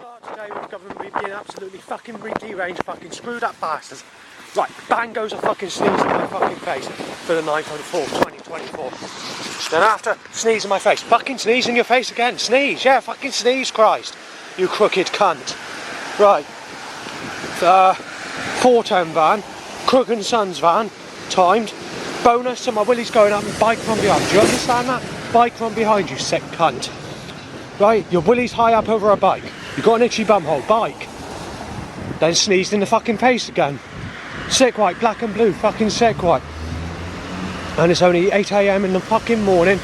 start today with the government being absolutely fucking deranged, fucking screwed up bastards. Right, bang goes a fucking sneeze in my fucking face for the 9th of the 4th, 2024. Then after, sneeze in my face. Fucking sneeze in your face again. Sneeze, yeah, fucking sneeze, Christ. You crooked cunt. Right. 410 van, Crook and Sons van, timed. Bonus to my willy's going up and bike from behind. Do you understand that? Bike from behind, you sick cunt. Right, your willy's high up over a bike. You got an itchy bumhole, bike. Then sneezed in the fucking face again. Sick white, black and blue, fucking sick white. And it's only 8 AM in the fucking morning,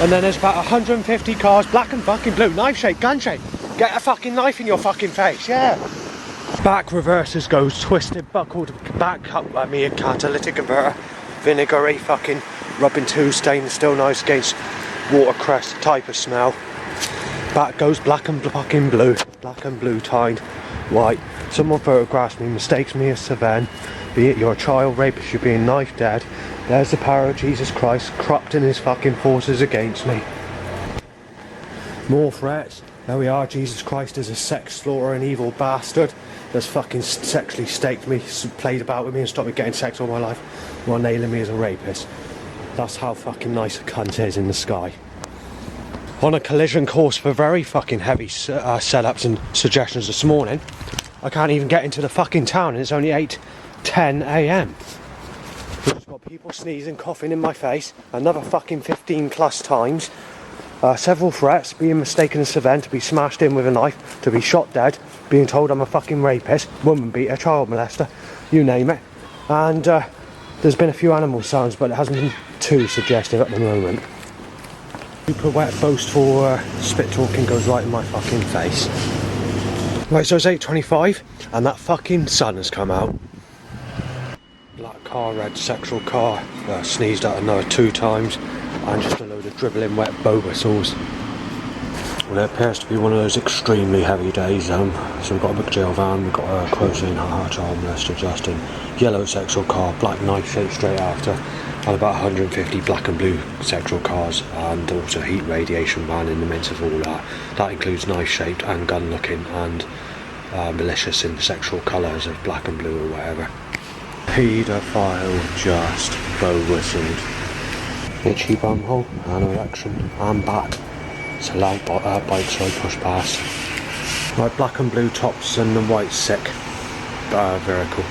and then there's about 150 cars, black and fucking blue, knife shape, gun shape. Get a fucking knife in your fucking face, yeah. Back reverses goes twisted, buckled back up by me, a catalytic converter, vinegary fucking rubbing to stainless steel knives against watercress type of smell. Back goes black and fucking blue, tined white. Someone photographs me, mistakes me as Savan, be it you're a child rapist, you're being knife dead. There's the power of Jesus Christ corrupting his fucking forces against me. More threats. There we are, Jesus Christ is a sex slaughterer and evil bastard that's fucking sexually staked me, played about with me and stopped me getting sex all my life while nailing me as a rapist. That's how fucking nice a cunt is in the sky. On a collision course for very fucking heavy setups and suggestions this morning. I can't even get into the fucking town and it's only 8:10 AM. We've just got people sneezing, coughing in my face, another fucking 15 plus times. Several threats, being mistaken as Savan, to be smashed in with a knife, to be shot dead, being told I'm a fucking rapist, woman beater, child molester, you name it. And there's been a few animal sounds, but it hasn't been too suggestive at the moment. Super wet, boastful, spit talking goes right in my fucking face. Right, so it's 8:25, and that fucking sun has come out. Black car, red sexual car, sneezed at another 2 times, and just a load of dribbling wet bow whistles. Well, it appears to be one of those extremely heavy days. So we've got a big jail van, we've got a closing child molester Justin, yellow sexual car, black knife shape straight after, and about 150 black and blue sexual cars, and also heat radiation van in the midst of all that. That includes knife shaped and gun looking and malicious in sexual colours of black and blue or whatever. Paedophile just bow whistled. Itchy bumhole, an erection, and back. It's a loud bike, so I push past. Right, black and blue tops and the white sick. Very cool.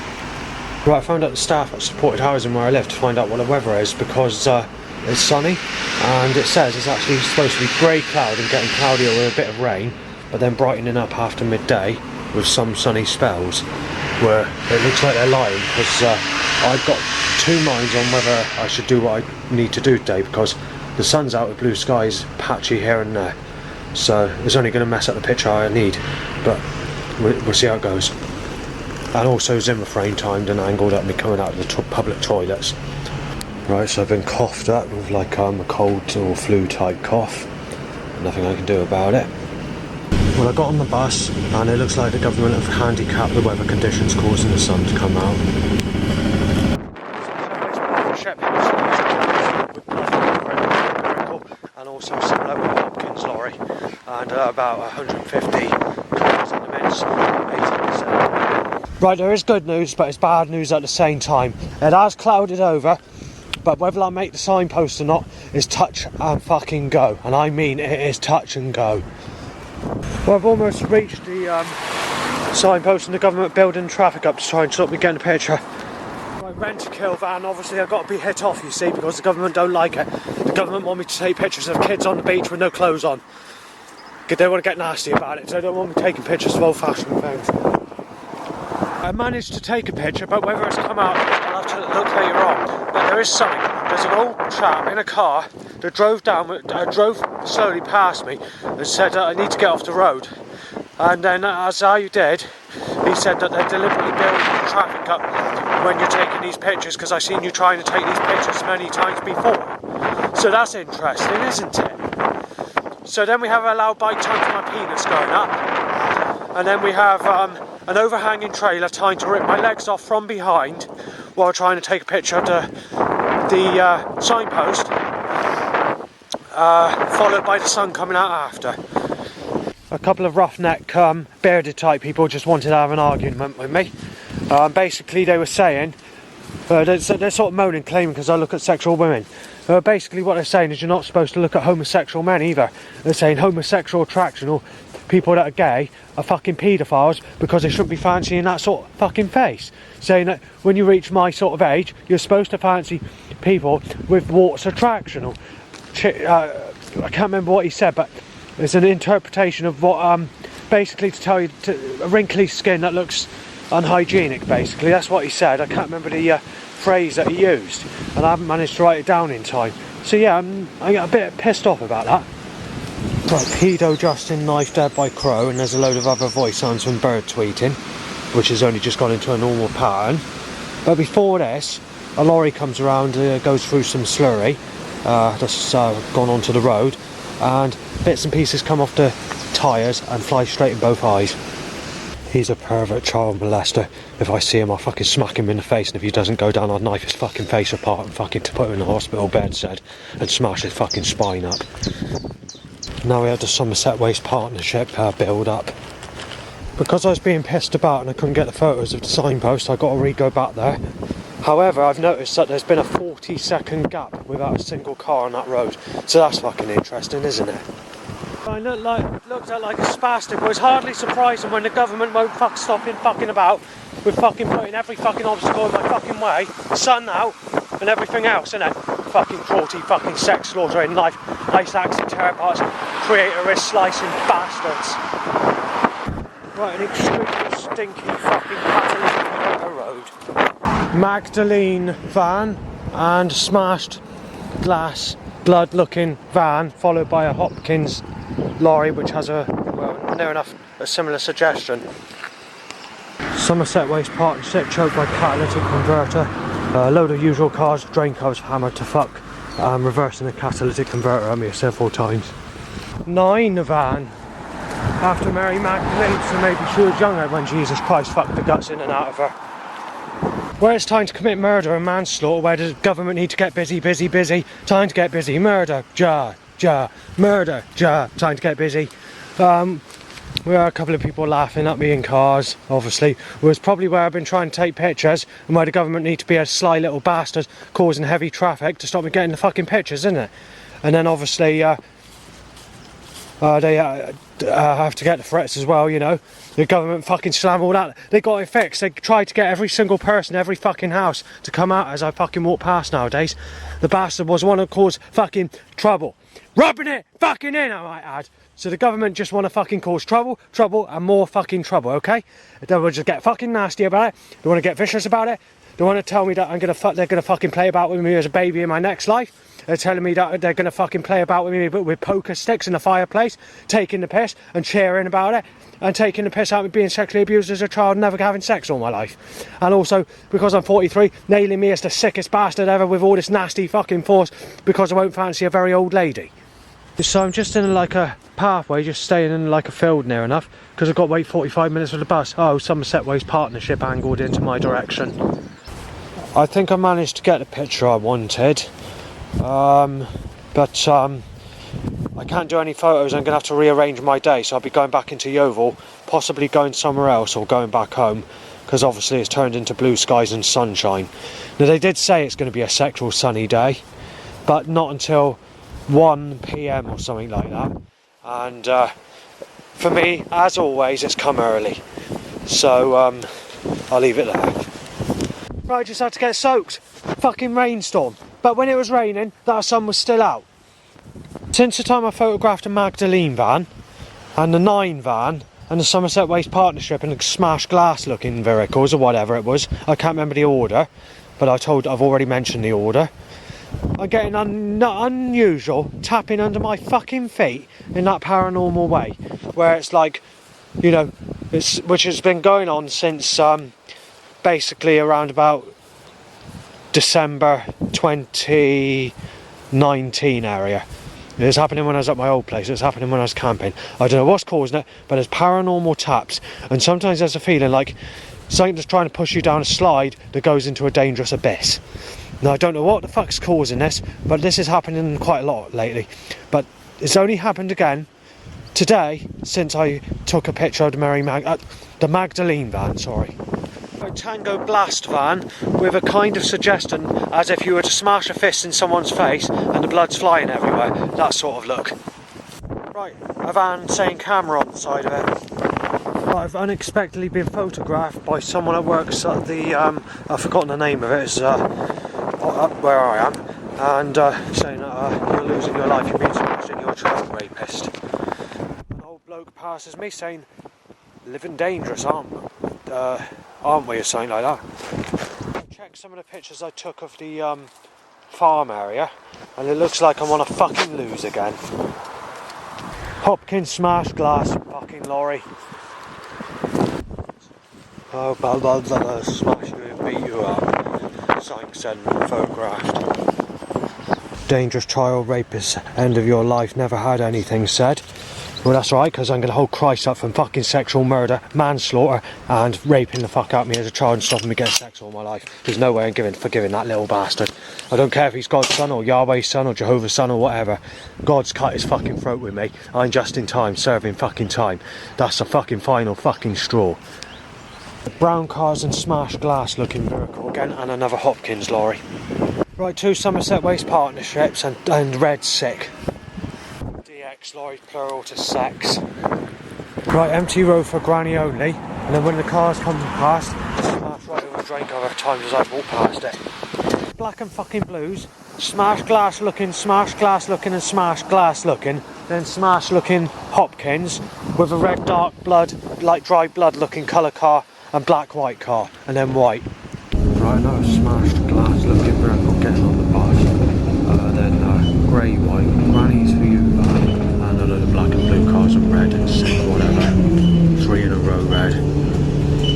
Right, I found out the staff at supported housing where I live to find out what the weather is, because it's sunny and it says it's actually supposed to be grey cloud and getting cloudier with a bit of rain, but then brightening up after midday with some sunny spells, where it looks like they're lying, because I've got 2 minds on whether I should do what I need to do today, because the sun's out with blue skies, patchy here and there, so it's only going to mess up the picture I need, but we'll see how it goes. And also Zimmer frame timed and angled at me coming out of the public toilets. Right, so I've been coughed up with like a cold or flu type cough. Nothing I can do about it. Well, I got on the bus and it looks like the government have handicapped the weather conditions causing the sun to come out. And also similar with Hopkins lorry, and about 150 cars in the midst, 80%. Right, there is good news, but it's bad news at the same time. It has clouded over, but whether I make the signpost or not is touch and fucking go, and I mean it is touch and go. Well, I've almost reached the signpost and the government building traffic up to try and stop me getting a picture. My rent-a-kill van, obviously I've got to be hit off, you see, because the government don't like it. The government want me to take pictures of kids on the beach with no clothes on. They want to get nasty about it, so they don't want me taking pictures of old-fashioned things. I managed to take a picture, but whether it's come out, I'll have to look later on. But there is something. There's an old chap in a car that drove slowly past me and said I need to get off the road. And then, as I did, he said that they're deliberately building the traffic up when you're taking these pictures, because I've seen you trying to take these pictures many times before. So that's interesting, isn't it? So then we have a loud bike time for my penis going up. And then we have an overhanging trailer trying to rip my legs off from behind while trying to take a picture of the signpost, followed by the sun coming out after. a couple of roughneck, bearded type people just wanted to have an argument with me. Basically, they were saying, they're sort of moaning, claiming because I look at sexual women. Basically, what they're saying is you're not supposed to look at homosexual men either. They're saying homosexual attraction or people that are gay are fucking paedophiles because they shouldn't be fancying that sort of fucking face. Saying that when you reach my sort of age, you're supposed to fancy people with warts attraction. Or I can't remember what he said, but it's an interpretation of what, basically to tell you, a wrinkly skin that looks unhygienic, basically. That's what he said. I can't remember the phrase that he used, and I haven't managed to write it down in time. So yeah, I got a bit pissed off about that. Right, pedo Justin knife dead by crow, and there's a load of other voice sounds from bird tweeting, which has only just gone into a normal pattern. But before this, a lorry comes around, goes through some slurry that's gone onto the road, and bits and pieces come off the tyres and fly straight in both eyes. He's a pervert child molester. If I see him, I'll fucking smack him in the face, and if he doesn't go down, I'll knife his fucking face apart and fucking put him in the hospital bedstead and smash his fucking spine up. Now we have the Somerset Waste Partnership build up. Because I was being pissed about and I couldn't get the photos of the signpost, I got to go back there. However, I've noticed that there's been a 40-second gap without a single car on that road. So that's fucking interesting, isn't it? I looked at like a spastic, but it's hardly surprising when the government won't stop fucking about with fucking putting every fucking obstacle in my fucking way, sun out, and everything else, innit? Fucking cruelty, fucking sex slaughtering, knife, ice axe and tear parts, creatorist slicing bastards. Right, an extremely stinky fucking catalytic road. Magdalene van and smashed glass, blood looking van, followed by a Hopkins lorry which has near enough a similar suggestion. Somerset Waste Partnership choked by catalytic converter. A load of usual cars, drain covers hammered to fuck, reversing the catalytic converter at me several times. 9 van. After Mary Magdalene, so maybe she was younger when Jesus Christ fucked the guts in and out of her. Where it's time to commit murder and manslaughter, where does the government need to get busy? Time to get busy. Murder, murder, time to get busy. We had a couple of people laughing at me in cars, obviously. It was probably where I've been trying to take pictures and where the government need to be a sly little bastard causing heavy traffic to stop me getting the fucking pictures, isn't it? And then obviously they have to get the threats as well, you know. The government fucking slam all that. They got it fixed. They tried to get every single person, every fucking house to come out as I fucking walk past nowadays. The bastard was one that caused fucking trouble. Rubbing it fucking in, I might add. So the government just want to fucking cause trouble, and more fucking trouble, okay? They will just get fucking nasty about it. They want to get vicious about it. They want to tell me that they're gonna fucking play about with me as a baby in my next life. They're telling me that they're gonna fucking play about with me with poker sticks in the fireplace, taking the piss and cheering about it, and taking the piss out of me being sexually abused as a child, never having sex all my life. And also, because I'm 43, nailing me as the sickest bastard ever with all this nasty fucking force because I won't fancy a very old lady. So I'm just in like a pathway, just staying in like a field near enough, because I've got to wait 45 minutes for the bus. Oh, Somerset Waste Partnership angled into my direction. I think I managed to get the picture I wanted, but I can't do any photos. I'm going to have to rearrange my day, so I'll be going back into Yeovil, possibly going somewhere else or going back home, because obviously it's turned into blue skies and sunshine. Now they did say it's going to be a sexual sunny day, but not until 1 PM or something like that. And for me, as always, it's come early, so I'll leave it there. Right, I just had to get soaked. Fucking rainstorm. But when it was raining, that sun was still out. Since the time I photographed a Magdalene van, and the 9 van, and the Somerset Waste Partnership, and the smashed glass looking vehicles, or whatever it was, I can't remember the order, but I've already mentioned the order. I'm getting unusual tapping under my fucking feet in that paranormal way, where it's like, you know, which has been going on since basically around about December 2019 area. It was happening when I was at my old place, it was happening when I was camping. I don't know what's causing it, but there's paranormal taps, and sometimes there's a feeling like something that's trying to push you down a slide that goes into a dangerous abyss. Now I don't know what the fuck's causing this, but this is happening quite a lot lately. But it's only happened again today, since I took a picture of the Magdalene van, sorry. A Tango Blast van with a kind of suggestion as if you were to smash a fist in someone's face and the blood's flying everywhere. That sort of look. Right, a van saying camera on the side of it. I've unexpectedly been photographed by someone that works at the, I've forgotten the name of it, it's up where I am, and saying that you're losing your life, you're being smashed and you're a child rapist. An old bloke passes me saying, living dangerous, aren't we, or something like that. Check some of the pictures I took of the farm area, and it looks like I'm on a fucking lose again. Hopkins smashed glass, fucking lorry. Oh, blah, smash you and beat you up. Sign said and photographed. Dangerous child rapist, end of your life, never had anything said. Well, that's right, because I'm going to hold Christ up from fucking sexual murder, manslaughter, and raping the fuck out of me as a child and stopping me getting sex all my life. There's no way I'm forgiving that little bastard. I don't care if he's God's son or Yahweh's son or Jehovah's son or whatever. God's cut his fucking throat with me. I'm just in time, serving fucking time. That's the fucking final fucking straw. Brown cars and smashed glass looking miracle again, and another Hopkins lorry. Right, 2 Somerset Waste partnerships and red sick. DX lorry plural to sex. Right, empty road for granny only, and then when the cars come past, smash right over the drain cover times as I walk past it. Black and fucking blues, smash glass looking, and smash glass looking, then smash looking Hopkins with a red dark blood, like dry blood looking colour car, and black white car, and then white. Right, another smashed glass looking miracle getting on the bus. Then grey white, grannies for you, and a load of black and blue cars and red and sick, whatever. 3 in a row red.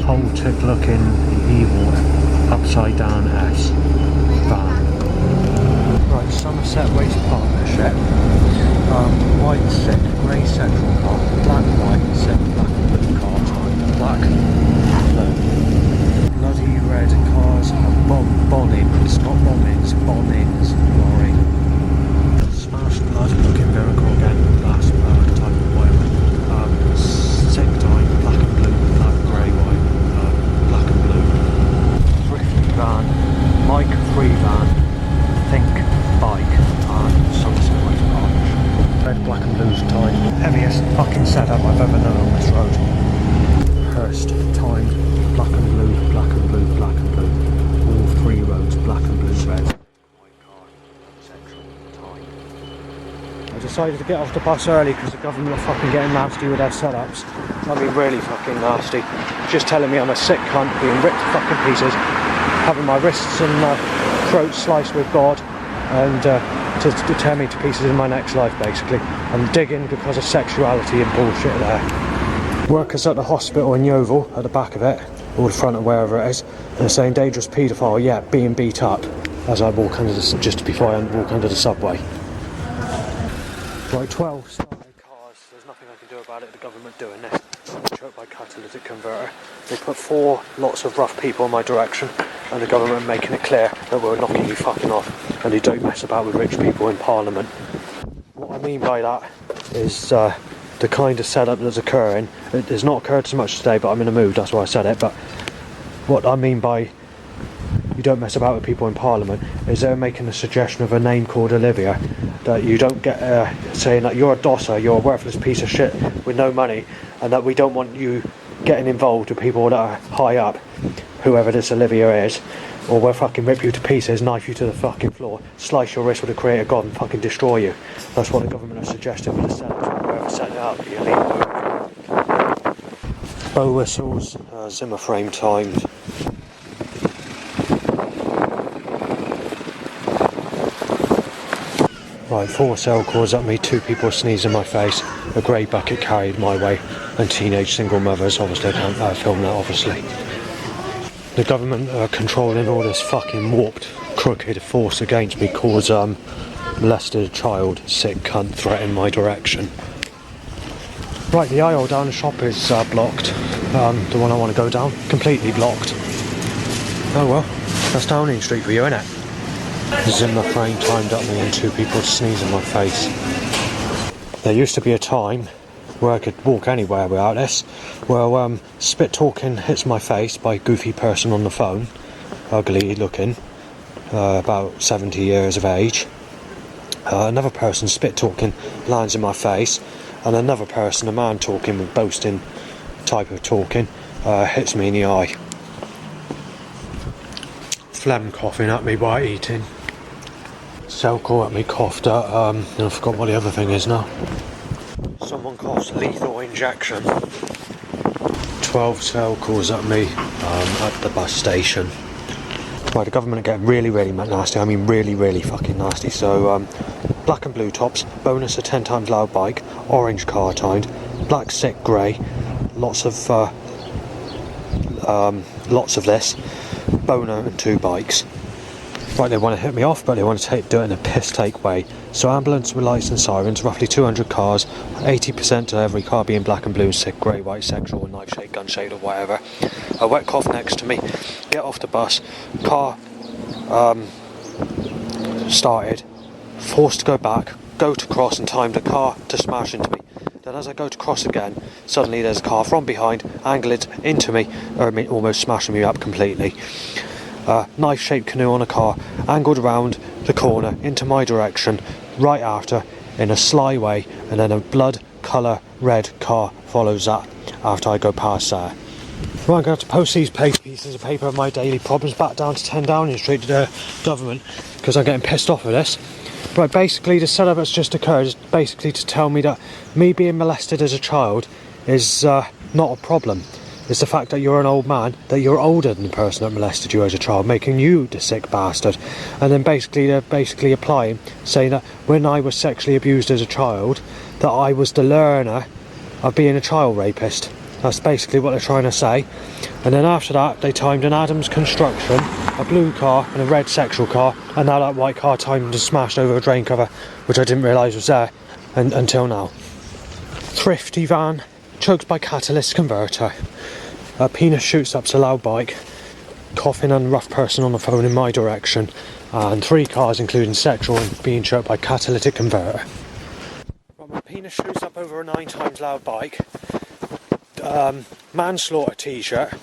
Whole tick looking evil upside down S van. Right, Somerset Waste Partnership. White sick, grey central car, black white sick, black and blue car time, black. Bloody red cars are bombings, not bombings, bombings, lorry. Smashed blood looking miracle again, last type of whatever. Sick time, black and blue, black, grey, white, black and blue. Thrifty van, Mike free van, think bike, and Somerset Waste Partnership. Red, black and blue's time. Heaviest fucking setup I've ever known on this road. Hurst, timed, black and blue, black and blue, black and blue. All 3 roads, black and blue, red. White car, central, time. I decided to get off the bus early because the government are fucking getting nasty with their setups. I mean, really fucking nasty. Just telling me I'm a sick cunt, being ripped to fucking pieces, having my wrists and throat sliced with God, and to tear me to pieces in my next life, basically. I'm digging because of sexuality and bullshit there. Workers at the hospital in Yeovil, at the back of it, or the front of wherever it is, they're saying dangerous paedophile, yeah, being beat up as I walk under the, just before I walk under the subway. Right, 12 started cars, there's nothing I can do about it, the government doing this. Choked by catalytic converter. They put 4 lots of rough people in my direction, and the government making it clear that we're knocking you fucking off, and you don't mess about with rich people in Parliament. What I mean by that is the kind of setup that's occurring. It has not occurred so much today, but I'm in a mood, that's why I said it. But what I mean by you don't mess about with people in Parliament is they're making a suggestion of a name called Olivia, that you don't get saying that you're a dosser, you're a worthless piece of shit with no money, and that we don't want you getting involved with people that are high up, whoever this Olivia is, or we'll fucking rip you to pieces, knife you to the fucking floor, slice your wrist with a creator god and fucking destroy you. That's what the government are suggesting with the setup. Whoever set it up, the elite bow whistles, Zimmer frame timed. Right, 4 cell calls at me, 2 people sneeze in my face, a grey bucket carried my way, and teenage single mothers. Obviously I can't film that, obviously. The government are controlling all this fucking warped, crooked force against me cause molested child, sick cunt, threat in my direction. Right, the aisle down the shop is blocked. The one I want to go down, completely blocked. Oh well, that's Downing Street for you, innit? Zimmer frame timed up me and 2 people sneeze in my face. There used to be a time where I could walk anywhere without this. Well, spit talking hits my face by a goofy person on the phone, ugly looking, about 70 years of age. Another person spit talking lands in my face, and another person, a man talking with boasting type of talking, hits me in the eye. Phlegm coughing at me while eating. Cell call at me coughed at, and I forgot what the other thing is now. Someone coughs lethal injection. 12 cell calls at me at the bus station. Right, the government are getting really, really nasty. I mean really, really fucking nasty. So, black and blue tops, bonus a 10 times loud bike, orange car timed, black sick grey, lots of this, boner and 2 bikes. Right, they want to hit me off, but they want to do it in a piss-take way. So ambulance with lights and sirens, roughly 200 cars, 80% of every car being black and blue, sick, grey, white, sexual, knife shade, gun shade or whatever. A wet cough next to me, get off the bus, car started, forced to go back, go to cross and time the car to smash into me. Then as I go to cross again, suddenly there's a car from behind, angled into me, almost smashing me up completely. Knife-shaped canoe on a car, angled around the corner into my direction, right after, in a sly way, and then a blood colour red car follows that after I go past there. Right, I'm going to have to post these pieces of paper of my daily problems back down to 10 Downing Street to the government, because I'm getting pissed off with this. Right, basically the setup that's just occurred is basically to tell me that me being molested as a child is not a problem. It's the fact that you're an old man, that you're older than the person that molested you as a child, making you the sick bastard. And then they're applying, saying that when I was sexually abused as a child, that I was the learner of being a child rapist. That's basically what they're trying to say. And then after that, they timed an Adams construction, a blue car and a red sexual car, and now that white car timed and smashed over a drain cover, which I didn't realise was there until now. Thrifty van, choked by catalyst converter. A penis shoots up to loud bike, coughing and rough person on the phone in my direction, and 3 cars including sexual and being choked by catalytic converter. Well, my penis shoots up over a 9 times loud bike, manslaughter t-shirt,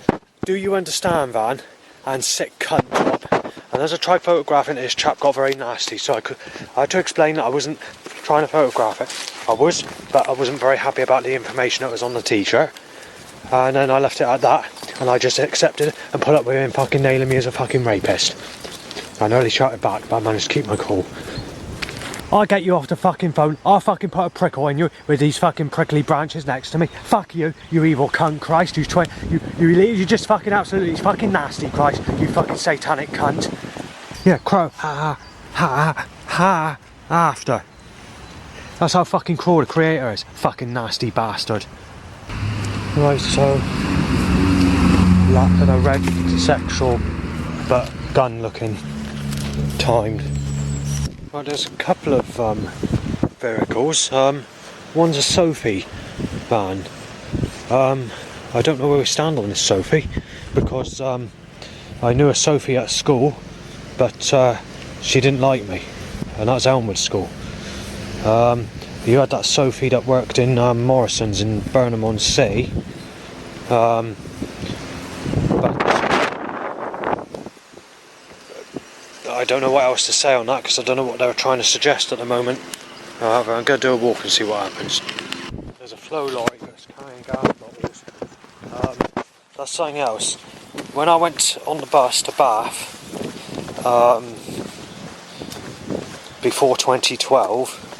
do you understand van, and sick cunt top. And as I tried photographing it, this chap got very nasty, so I had to explain that I wasn't trying to photograph it. I was, but I wasn't very happy about the information that was on the t-shirt. And then I left it at that, and I just accepted it and put up with him fucking nailing me as a fucking rapist. I nearly shouted back, but I managed to keep my cool. I'll get you off the fucking phone. I'll fucking put a prickle in you with these fucking prickly branches next to me. Fuck you, you evil cunt, Christ. You just fucking absolutely fucking nasty, Christ. You fucking satanic cunt. Yeah, crow. Ha ha ha. After. That's how fucking cruel the creator is. Fucking nasty bastard. Right, so lapping a red sexual but gun looking timed. Right, there's a couple of vehicles. One's a Sophie van. I don't know where we stand on this Sophie, because I knew a Sophie at school, but she didn't like me, and that's Elmwood School. You had that Sophie that worked in Morrison's in Burnham-on-Sea, but I don't know what else to say on that, because I don't know what they were trying to suggest at the moment. However, I'm going to do a walk and see what happens. There's a flow lorry that's carrying gas bottles. That's something else. When I went on the bus to Bath before 2012,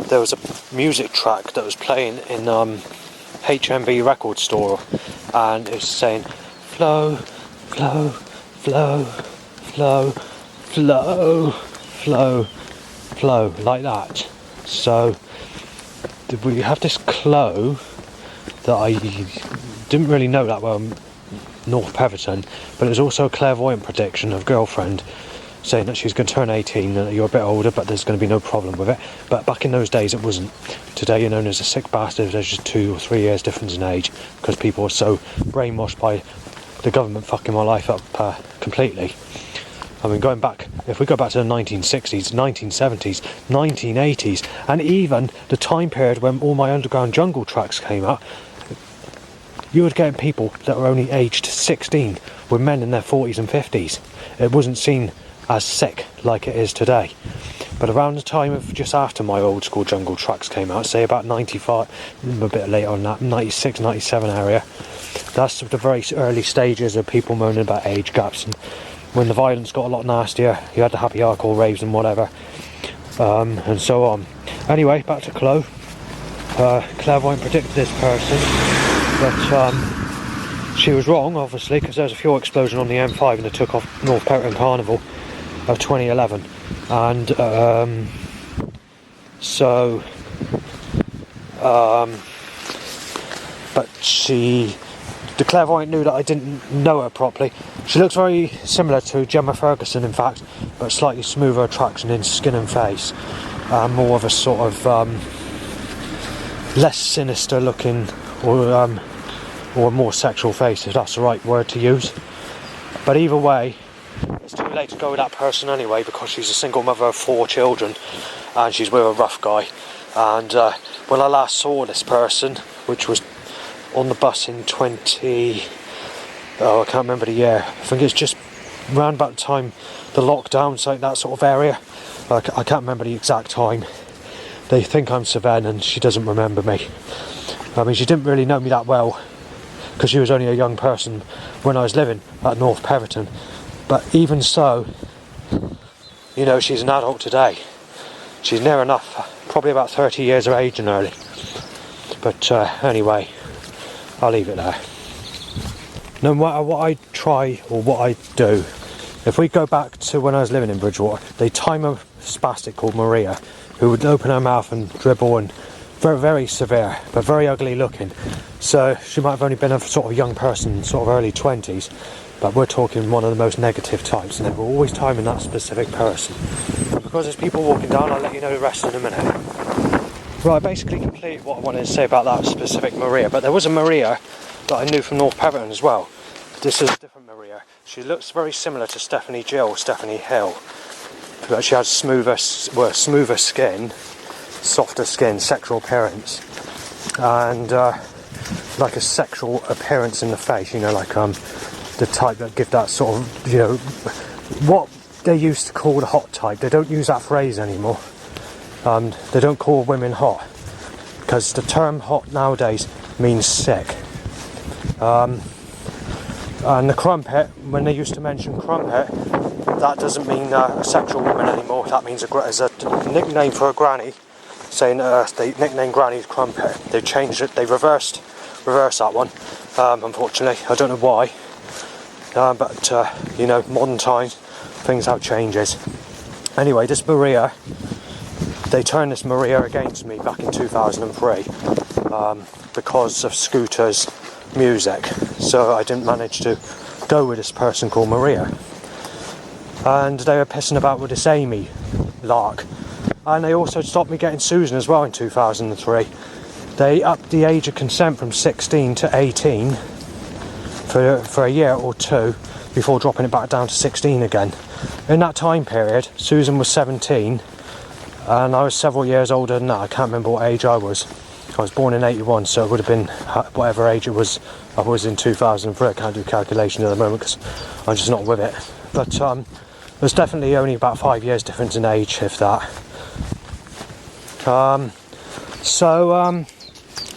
there was a music track that was playing in HMV record store, and it was saying flow, flow, flow, flow, flow, flow, flow, like that. So we have this clo that I didn't really know that well, North Peverton, but it was also a clairvoyant prediction of girlfriend saying that she's going to turn 18 and that you're a bit older, but there's going to be no problem with it. But back in those days it wasn't. Today you're known as a sick bastard. There's just 2 or 3 years difference in age, because people are so brainwashed by the government fucking my life up completely. I mean, going back, if we go back to the 1960s, 1970s, 1980s, and even the time period when all my underground jungle tracks came out, you would get people that were only aged 16 with men in their 40s and 50s. It wasn't seen as sick like it is today. But around the time of just after my old school jungle tracks came out, say about 95, a bit later on that, 96, 97 area, that's the very early stages of people moaning about age gaps, and when the violence got a lot nastier, you had the happy hardcore raves and whatever, and so on. Anyway, back to Chloe. Clairvoyant predicted this person, but she was wrong, obviously, because there was a fuel explosion on the M5 and it took off North Peterton Carnival of 2011, and but the clairvoyant knew that I didn't know her properly. She looks very similar to Gemma Ferguson, in fact, but slightly smoother attraction in skin and face, more of a sort of less sinister looking, or a more sexual face, if that's the right word to use. But either way, it's too late to go with that person anyway, because she's a single mother of 4 children and she's with a rough guy. And when I last saw this person, which was on the bus in I can't remember the year, I think it's just around about the time the lockdown, so that sort of area. I can't remember the exact time. They think I'm Savannah and she doesn't remember me. I mean, she didn't really know me that well because she was only a young person when I was living at North Peverton. But even so, you know, she's an adult today. She's near enough, probably about 30 years of age and early. But anyway, I'll leave it there. No matter what I try or what I do, if we go back to when I was living in Bridgewater, they time a spastic called Maria, who would open her mouth and dribble, and very, very severe, but very ugly looking. So she might have only been a sort of young person, sort of early 20s, but we're talking one of the most negative types, and they were always timing that specific person. And because there's people walking down, I'll let you know the rest in a minute. Right, I basically completed what I wanted to say about that specific Maria, but there was a Maria that I knew from North Peverton as well. This is a different Maria. She looks very similar to Stephanie Hill, but she has smoother skin, softer skin, sexual appearance, and like a sexual appearance in the face, you know, like the type that give that sort of, you know, what they used to call the hot type. They don't use that phrase anymore. They don't call women hot, because the term hot nowadays means sick. And the crumpet, when they used to mention crumpet, that doesn't mean a sexual woman anymore. That means as a nickname for a granny, saying they nicknamed granny crumpet. They changed it. They reversed that one. Unfortunately, I don't know why. But you know, modern times, things have changes. Anyway, this Maria, they turned this Maria against me back in 2003 because of Scooter's music. So I didn't manage to go with this person called Maria. And they were pissing about with this Amy lark. And they also stopped me getting Susan as well in 2003. They upped the age of consent from 16 to 18 for a year or two before dropping it back down to 16 again. In that time period, Susan was 17 and I was several years older than that. I can't remember what age I was. I was born in 81, so it would have been whatever age it was. I was in 2003. I can't do calculation at the moment because I'm just not with it. But there's definitely only about 5 years difference in age, if that.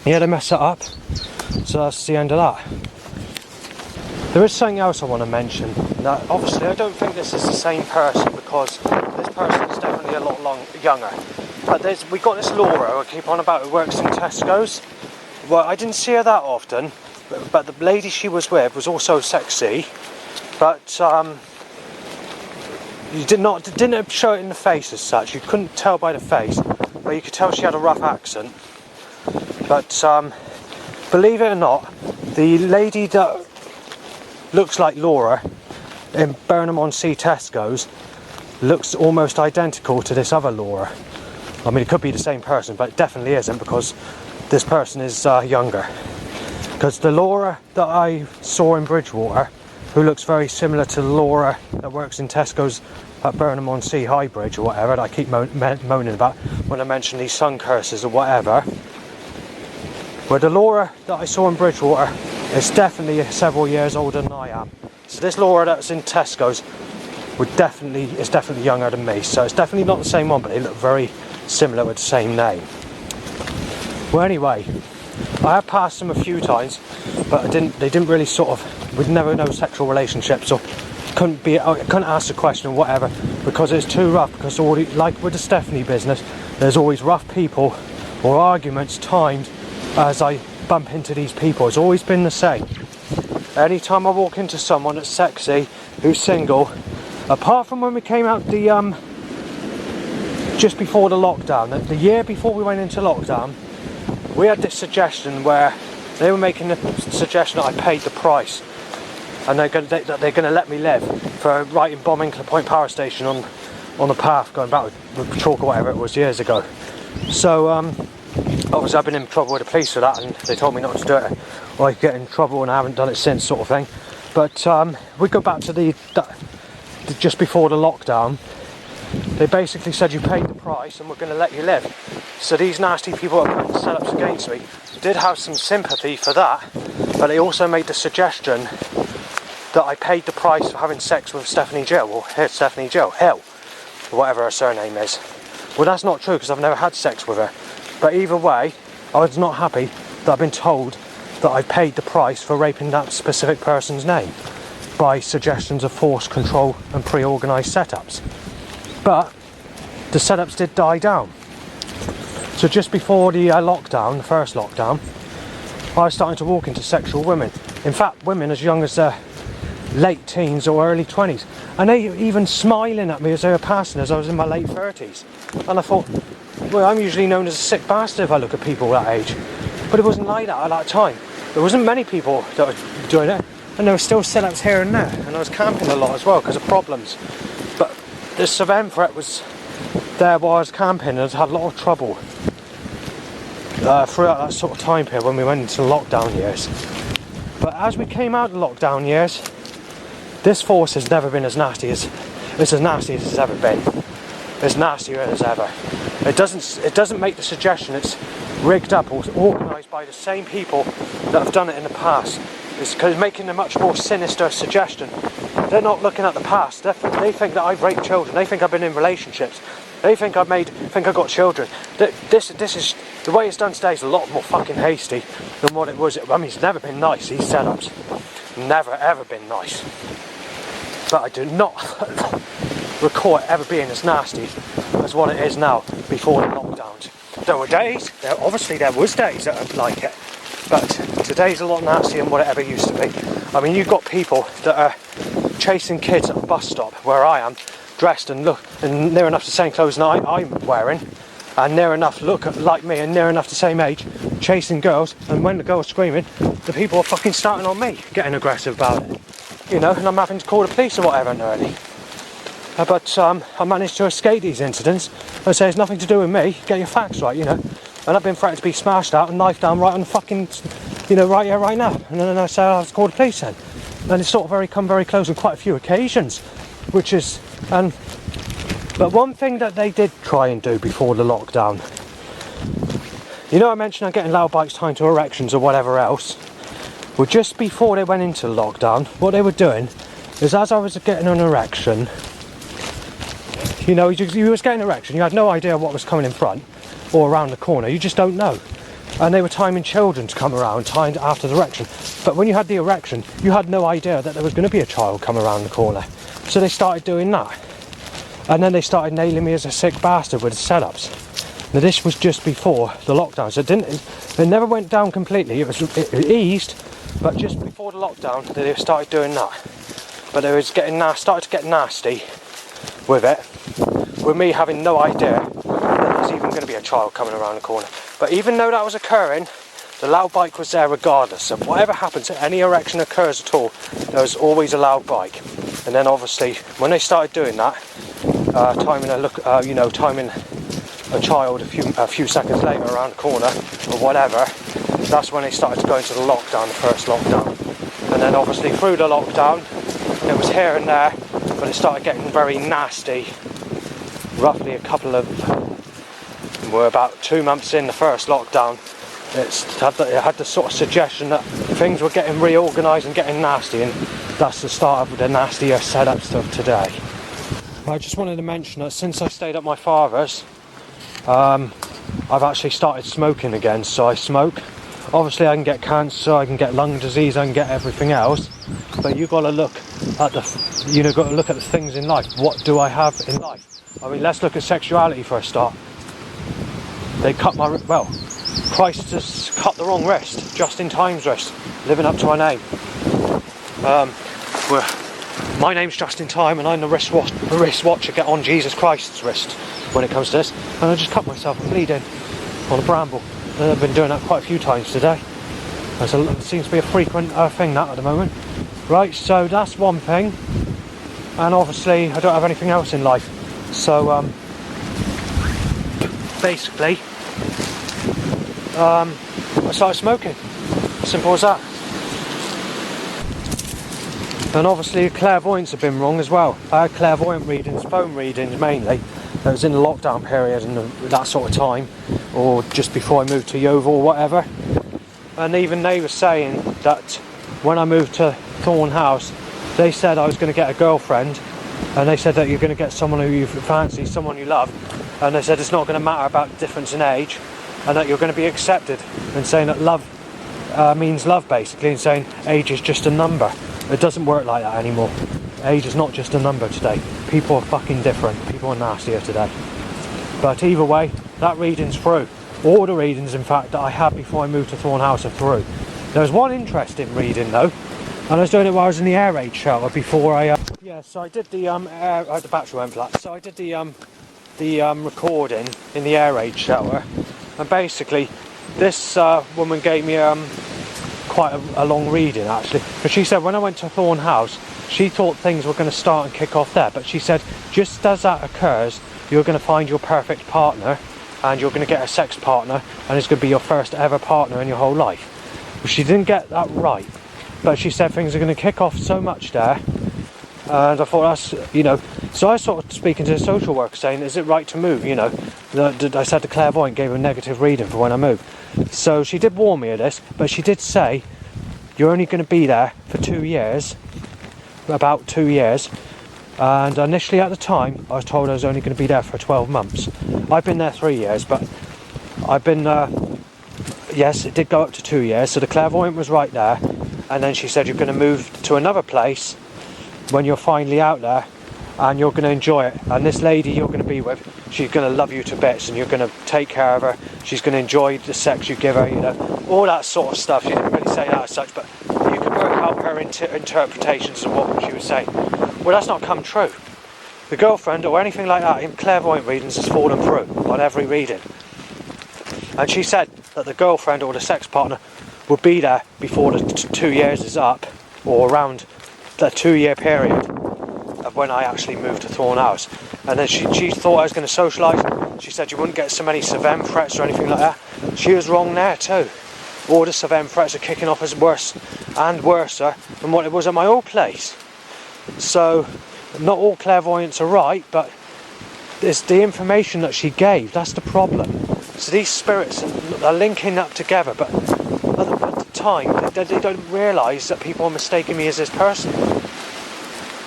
Yeah, they messed it up. So that's the end of that. There is something else I want to mention. Now, obviously, I don't think this is the same person because this person is definitely a lot younger. But we got this Laura, I keep on about, who works in Tesco's. Well, I didn't see her that often, but the lady she was with was also sexy. But you didn't show it in the face as such. You couldn't tell by the face, but you could tell she had a rough accent. But believe it or not, the lady that looks like Laura in Burnham-on-Sea Tesco's looks almost identical to this other Laura. I mean, it could be the same person, but it definitely isn't because this person is younger. Because the Laura that I saw in Bridgewater who looks very similar to Laura that works in Tesco's at Burnham-on-Sea High Bridge or whatever, that I keep moaning about when I mention these sun curses or whatever. But the Laura that I saw in Bridgewater is definitely several years older than I am. So this Laura that's in Tesco's is definitely younger than me. So it's definitely not the same one, but they look very similar with the same name. Well, anyway, I have passed them a few times, but they didn't really sort of, we'd never know sexual relationships, or I couldn't ask the question or whatever, because it's too rough. Because already, like with the Stephanie business, there's always rough people or arguments timed as I bump into these people. It's always been the same. Anytime I walk into someone that's sexy, who's single, apart from when we came out just before the lockdown, the year before we went into lockdown, we had this suggestion where they were making the suggestion that I paid the price, and they're going to let me live for writing bomb Hinkley Point Power Station on the path going back with chalk or whatever it was years ago. So obviously I've been in trouble with the police for that, and they told me not to do it, or I could get in trouble, and I haven't done it since, sort of thing. But we go back to the just before the lockdown. They basically said you paid the price and we're going to let you live. So these nasty people that put setups against me did have some sympathy for that, but they also made the suggestion that I paid the price for having sex with Stephanie Hill, or whatever her surname is. Well, that's not true, because I've never had sex with her. But either way, I was not happy that I've been told that I paid the price for raping that specific person's name by suggestions of force, control and pre-organised setups. But the setups did die down. So just before the lockdown, the first lockdown, I was starting to walk into sexual women. In fact, women as young as late teens or early 20s. And they were even smiling at me as they were passing, as I was in my late 30s. And I thought, well, I'm usually known as a sick bastard if I look at people that age. But it wasn't like that at that time. There wasn't many people that were doing it. And there were still setups here and there. And I was camping a lot as well because of problems. But the surveillance threat was there while I was camping, and I had a lot of trouble throughout that sort of time period when we went into lockdown years. But as we came out of lockdown years, this force has never been as nasty as it's ever been. It's nastier as ever. It doesn't make the suggestion it's rigged up or organised by the same people that have done it in the past. It's because making a much more sinister suggestion. They're not looking at the past. They think that I've raped children. They think I've been in relationships. They think I've got children. This is the way it's done today is a lot more fucking hasty than what it was. I mean, it's never been nice, these setups. Never ever been nice. But I do not recall it ever being as nasty as what it is now before the lockdowns. There were days, obviously there was days that are like it, but today's a lot nastier than what it ever used to be. I mean, you've got people that are chasing kids at a bus stop where I am, dressed and near enough the same clothes that I'm wearing, and near enough look like me and near enough the same age, chasing girls, and when the girl's screaming, the people are fucking starting on me, getting aggressive about it. You know, and I'm having to call the police or whatever early. But I managed to escape these incidents and say it's nothing to do with me, get your facts right, you know. And I've been threatened to be smashed out and knifed down right on the fucking, you know, right here, right now. And then I say I'll have to call the police then. And it's sort of come very close on quite a few occasions, which is, but one thing that they did try and do before the lockdown, you know, I mentioned I'm getting loud bikes timed to erections or whatever else. Well, just before they went into lockdown, what they were doing is, as I was getting an erection, you know, you was getting an erection, you had no idea what was coming in front or around the corner, you just don't know. And they were timing children to come around, timed after the erection. But when you had the erection, you had no idea that there was going to be a child come around the corner. So they started doing that. And then they started nailing me as a sick bastard with the setups. Now this was just before the lockdown, so it never went down completely, it eased, but just before the lockdown they started doing that. But they was started to get nasty with it, with me having no idea that there's even going to be a child coming around the corner. But even though that was occurring, the loud bike was there regardless. So whatever happens, any erection occurs at all, there was always a loud bike. And then obviously, when they started doing that, timing a child a few seconds later around the corner or whatever, that's when they started to go into the lockdown, the first lockdown. And then obviously through the lockdown, It was here and there, but it started getting very nasty. Roughly we're about 2 months in the first lockdown. It had the sort of suggestion that things were getting reorganised and getting nasty, and that's the start of the Nastier setup stuff today. I just wanted to mention that since I stayed at my father's, I've actually started smoking again. So I smoke. Obviously I can get cancer, I can get lung disease, I can get everything else, but you've got to look at the things in life. What do I have in life? I mean, let's look at sexuality for a start. Christ has cut the wrong wrist, just in time's wrist, living up to our name. My name's just in time, and I'm the wristwatcher. Get on Jesus Christ's wrist when it comes to this. And I just cut myself and bleeding on a bramble. And I've been doing that quite a few times today. It seems to be a frequent thing that at the moment. Right, so that's one thing. And obviously I don't have anything else in life. So basically, I started smoking. Simple as that. And obviously clairvoyance have been wrong as well. I had clairvoyant readings, phone readings mainly. It was in the lockdown period and that sort of time, or just before I moved to Yeovil or whatever. And even they were saying that when I moved to Thorn House, they said I was going to get a girlfriend, and they said that you're going to get someone who you fancy, someone you love, and they said it's not going to matter about difference in age, and that you're going to be accepted, and saying that love means love basically, and saying age is just a number. It doesn't work like that anymore. Age is not just a number today. People are fucking different. People are nastier today. But either way, that reading's through. All the readings, in fact, that I had before I moved to Thorn House are through. There was one interesting reading though, and I was doing it while I was in the air raid shelter before I... so I did the the battery went flat. So I did the recording in the air raid shelter, and basically this woman gave me quite a long reading actually. But she said when I went to Thorn House, she thought things were going to start and kick off there, but she said just as that occurs, you're going to find your perfect partner, and you're going to get a sex partner, and it's going to be your first ever partner in your whole life. Well, she didn't get that right, but she said things are going to kick off so much there, and I thought that's, you know, so I sort of speaking to the social worker saying, is it right to move, you know? I said the clairvoyant gave a negative reading for when I moved. So she did warn me of this, but she did say, you're only going to be there for 2 years, about 2 years, and initially at the time I was told I was only going to be there for 12 months. I've been there 3 years, but I've been yes, it did go up to 2 years, so the clairvoyant was right there. And then she said you're going to move to another place when you're finally out there, and you're going to enjoy it, and this lady you're going to be with, she's going to love you to bits, and you're going to take care of her, she's going to enjoy the sex you give her, you know, all that sort of stuff. She didn't really say that as such, but you can work out her interpretations of what she was saying. Well, that's not come true. The girlfriend or anything like that in clairvoyant readings has fallen through on every reading. And she said that the girlfriend or the sex partner will be there before the 2 years is up, or around the 2 year period of when I actually moved to Thorn House. And then she thought I was going to socialise. She said you wouldn't get so many severe threats or anything like that. She was wrong there too. All the severe threats are kicking off as worse and worse than what it was at my old place. So not all clairvoyants are right, but it's the information that she gave, that's the problem. So these spirits are linking up together, but at the time they don't realise that people are mistaking me as this person.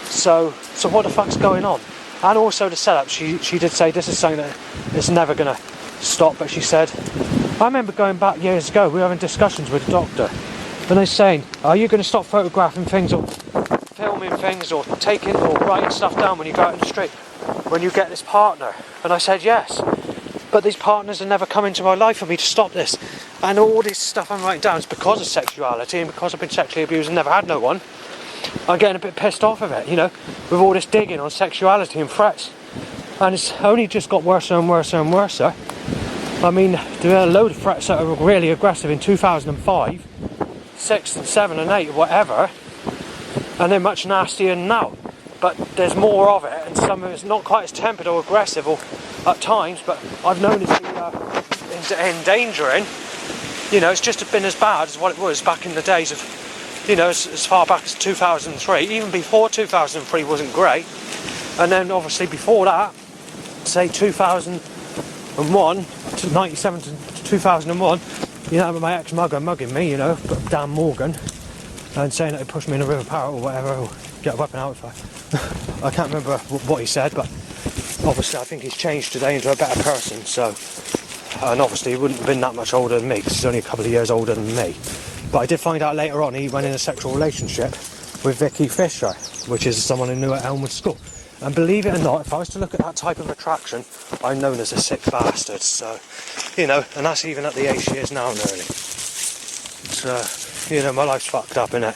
So what the fuck's going on? And also the setup, she did say this is something that is never going to stop, but she said, I remember going back years ago, we were having discussions with the doctor, and they're saying, are you going to stop photographing things or filming things or taking or writing stuff down when you go out in the street, when you get this partner? And I said yes, but these partners have never come into my life for me to stop this, and all this stuff I'm writing down is because of sexuality and because I've been sexually abused and never had no one. I'm getting a bit pissed off of it, you know, with all this digging on sexuality and threats, and it's only just got worse and worse and worse. I mean, there are a load of threats that are really aggressive in 2005, 6 and 7 and 8, whatever, and they're much nastier now. But there's more of it, and some of it's not quite as tempered or aggressive or at times, but I've known it to be endangering. You know, it's just been as bad as what it was back in the days of you know, as far back as 2003. Even before 2003 wasn't great. And then obviously before that, say 2001 to 97 to 2001, you know, my ex-mugger mugging me, you know, Dan Morgan, and saying that he pushed me in a river parrot or whatever, or get a weapon out. I can't remember what he said, but obviously I think he's changed today into a better person, so, and obviously he wouldn't have been that much older than me, because he's only a couple of years older than me. But I did find out later on he went in a sexual relationship with Vicky Fisher, which is someone who knew at Elmwood School. And believe it or not, if I was to look at that type of attraction, I'm known as a sick bastard, so, you know, and that's even at the age she is now nearly. So, you know, my life's fucked up, innit?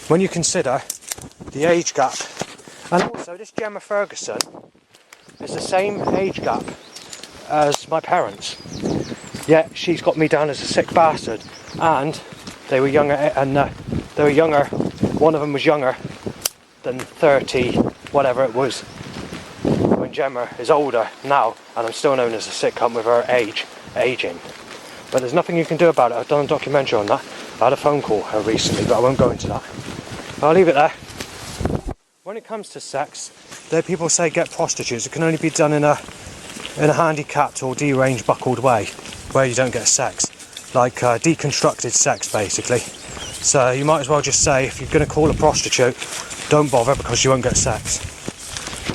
When you consider the age gap, and also this Gemma Ferguson is the same age gap as my parents, yet she's got me down as a sick bastard, and they were younger, one of them was younger than 30, whatever it was, when Gemma is older now, and I'm still known as a sick cunt with her aging. But there's nothing you can do about it. I've done a documentary on that. I had a phone call her recently, but I won't go into that. I'll leave it there. When it comes to sex, there people say get prostitutes. It can only be done in a handicapped or deranged, buckled way, where you don't get sex, like deconstructed sex, basically. So you might as well just say, if you're going to call a prostitute, don't bother, because you won't get sex.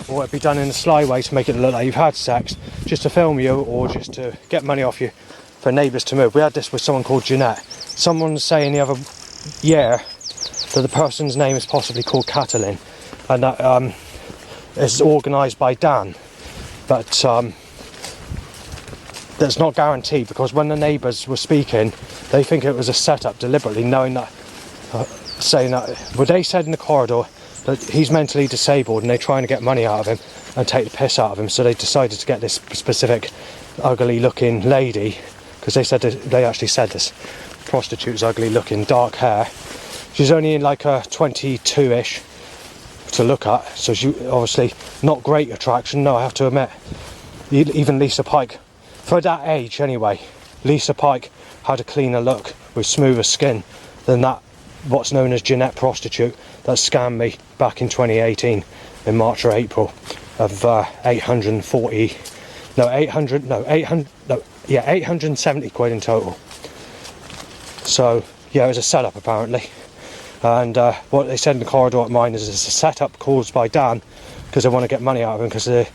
Or it'd be done in a sly way to make it look like you've had sex, just to film you, or just to get money off you for neighbours to move. We had this with someone called Jeanette. Someone was saying the other year that the person's name is possibly called Catalin, and that is organised by Dan. But that's not guaranteed, because when the neighbours were speaking, they think it was a setup deliberately, knowing that, saying that, well, they said in the corridor that he's mentally disabled and they're trying to get money out of him and take the piss out of him, so they decided to get this specific ugly looking lady, because they actually said this prostitute's ugly looking, dark hair. She's only in like a 22-ish to look at, so she obviously not great attraction, no, I have to admit. Even Lisa Pike, for that age anyway, Lisa Pike had a cleaner look with smoother skin than that what's known as Jeanette prostitute that scammed me back in 2018 in March or April of 870 quid in total. So yeah, it was a setup apparently, and what they said in the corridor at mine is it's a setup caused by Dan, because they want to get money out of him, because they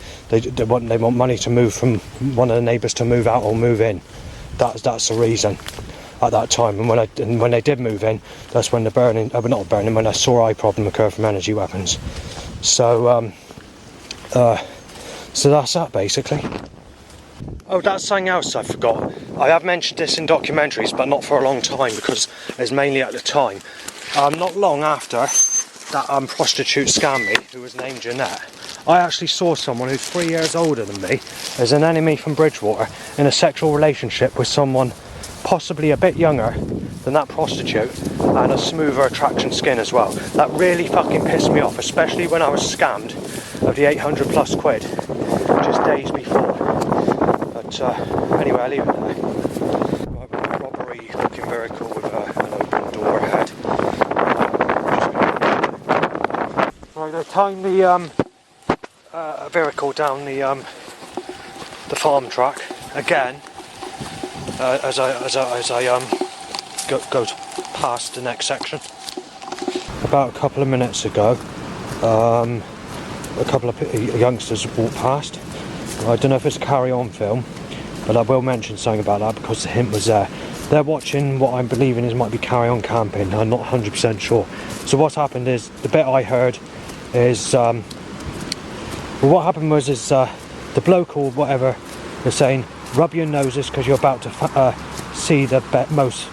want money to move from one of the neighbours to move out or move in. That's the reason at that time. And when they did move in, that's when the when the sore eye problem occurred from energy weapons. So so that's that basically. Oh, that's something else I forgot. I have mentioned this in documentaries, but not for a long time, because it's mainly at the time. Not long after that prostitute scammed me, who was named Jeanette, I actually saw someone who's 3 years older than me, as an enemy from Bridgewater, in a sexual relationship with someone possibly a bit younger than that prostitute, and a smoother attraction skin as well. That really fucking pissed me off, especially when I was scammed of the 800 plus quid just days before. But anyway, I leave it there. Robbery looking vehicle with an open door ahead. Right, I timed the vehicle down the farm track again. As I go past the next section. About a couple of minutes ago, a couple of youngsters walked past. I don't know if it's a carry-on film, but I will mention something about that because the hint was there. They're watching what I'm believing is might be carry-on camping. I'm not 100% sure. So what's happened is, the bit I heard is, well, what happened was the bloke or whatever was saying, rub your noses because you're about to see the most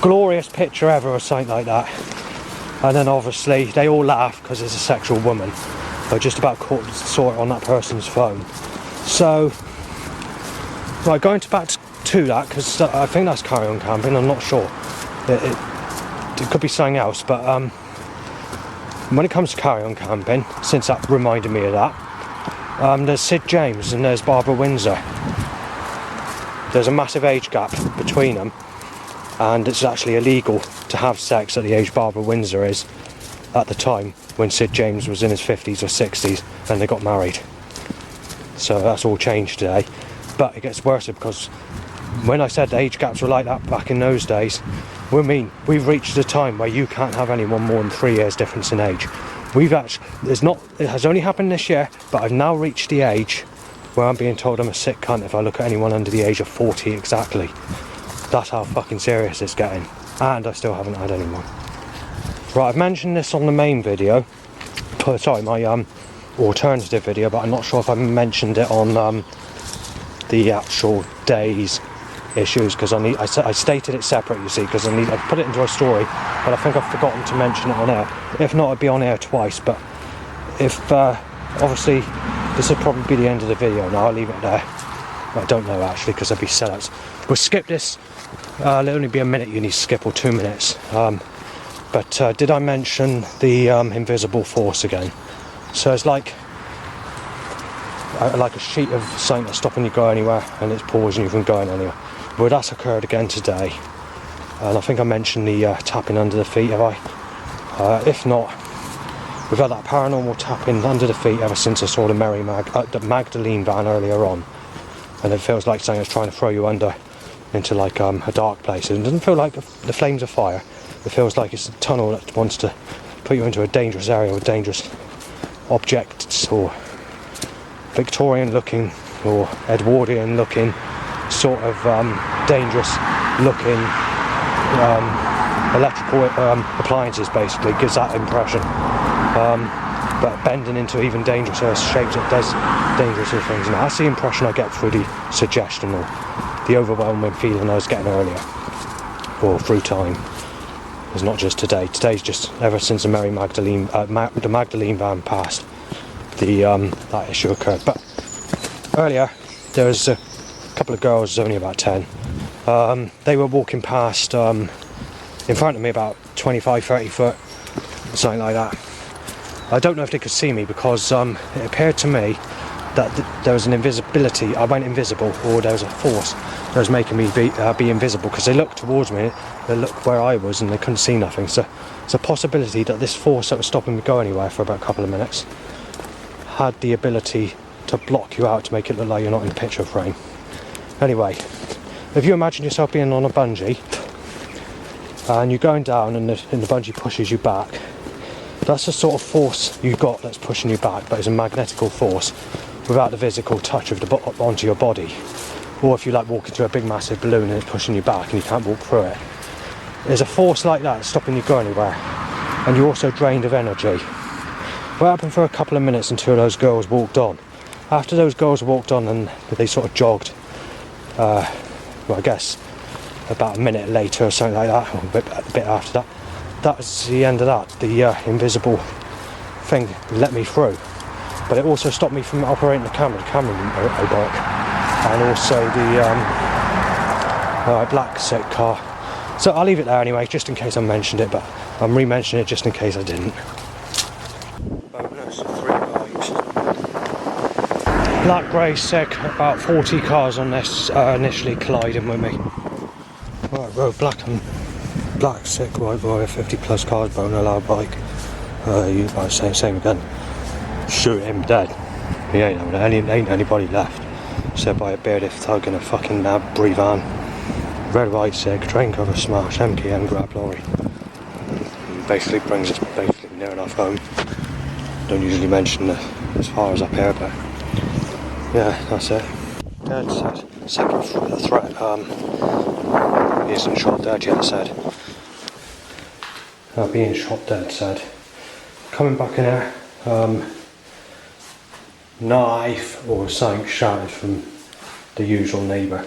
glorious picture ever, or something like that. And then obviously they all laugh because it's a sexual woman. I just about saw it on that person's phone. So, right, going back to that, because I think that's carry-on camping, I'm not sure. It could be something else, but when it comes to carry-on camping, since that reminded me of that, there's Sid James and there's Barbara Windsor. There's a massive age gap between them, and it's actually illegal to have sex at the age Barbara Windsor is at the time, when Sid James was in his 50s or 60s and they got married. So that's all changed today, but it gets worse because when I said the age gaps were like that back in those days, we've reached a time where you can't have anyone more than 3 years difference in age. It has only happened this year, but I've now reached the age where I'm being told I'm a sick cunt if I look at anyone under the age of 40 exactly. That's how fucking serious it's getting, and I still haven't had anyone. Right, I've mentioned this on the main video, sorry, my alternative video, but I'm not sure if I mentioned it on the actual day's issues, because I stated it separate, you see, because I put it into a story, but I think I've forgotten to mention it on air. If not, I'd be on air twice, but if obviously this will probably be the end of the video now. I'll leave it there. I don't know actually, because there'll be sellouts. We'll skip this. It'll only be a minute you need to skip, or 2 minutes. But did I mention the invisible force again? So it's like a sheet of something that's stopping you go anywhere, and it's pausing you from going anywhere. Well, that's occurred again today, and I think I mentioned the tapping under the feet, have I? If not, we've had that paranormal tapping under the feet ever since I saw the the Magdalene van earlier on, and it feels like something's trying to throw you under into like a dark place. It doesn't feel like the flames of fire. It feels like it's a tunnel that wants to put you into a dangerous area with dangerous objects, or Victorian looking or Edwardian looking sort of dangerous looking electrical appliances, basically gives that impression, but bending into even dangerous shapes that does dangerous things. Now that's the impression I get through the suggestion, or the overwhelming feeling I was getting earlier, or through time. It's not just today. Today's just ever since the the Magdalene van passed, that issue occurred. But earlier there was a couple of girls, only about 10. They were walking past in front of me about 25-30 foot, something like that. I don't know if they could see me, because it appeared to me that there was an invisibility. I went invisible, or there was a force that was making me be invisible, because they looked towards me, they looked where I was, and they couldn't see nothing. So it's a possibility that this force that was stopping me go anywhere for about a couple of minutes had the ability to block you out, to make it look like you're not in the picture frame. Anyway, if you imagine yourself being on a bungee and you're going down, and the bungee pushes you back, that's the sort of force you got that's pushing you back, but it's a magnetical force without the physical touch of onto your body. Or if you like walking through a big massive balloon and it's pushing you back and you can't walk through it, there's a force like that stopping you going anywhere, and you're also drained of energy. What happened for a couple of minutes until those girls walked on? After those girls walked on and they sort of jogged, well, I guess about a minute later or something like that, or a bit after that, that was the end of that. The invisible thing let me through, but it also stopped me from operating the camera. The camera didn't work, and also the black sick car. So I'll leave it there anyway, just in case I mentioned it, but I'm re-mentioning it just in case I didn't. Bonus 3 bikes. Black grey sick, about 40 cars on this initially colliding with me. Right, road black sick, white boy, 50 plus cars, bone allowed bike. You might say same again. Shoot him dead. He ain't anybody left. Said by a bearded thug in a fucking Brie van. Red, white sick, train cover smash, MKM grab lorry. Basically brings us near enough home. Don't usually mention as far as up here, but yeah, that's it. Dead said. Second threat, he isn't shot dead yet, said. Being shot dead, said. Coming back in here, knife or something shouted from the usual neighbour.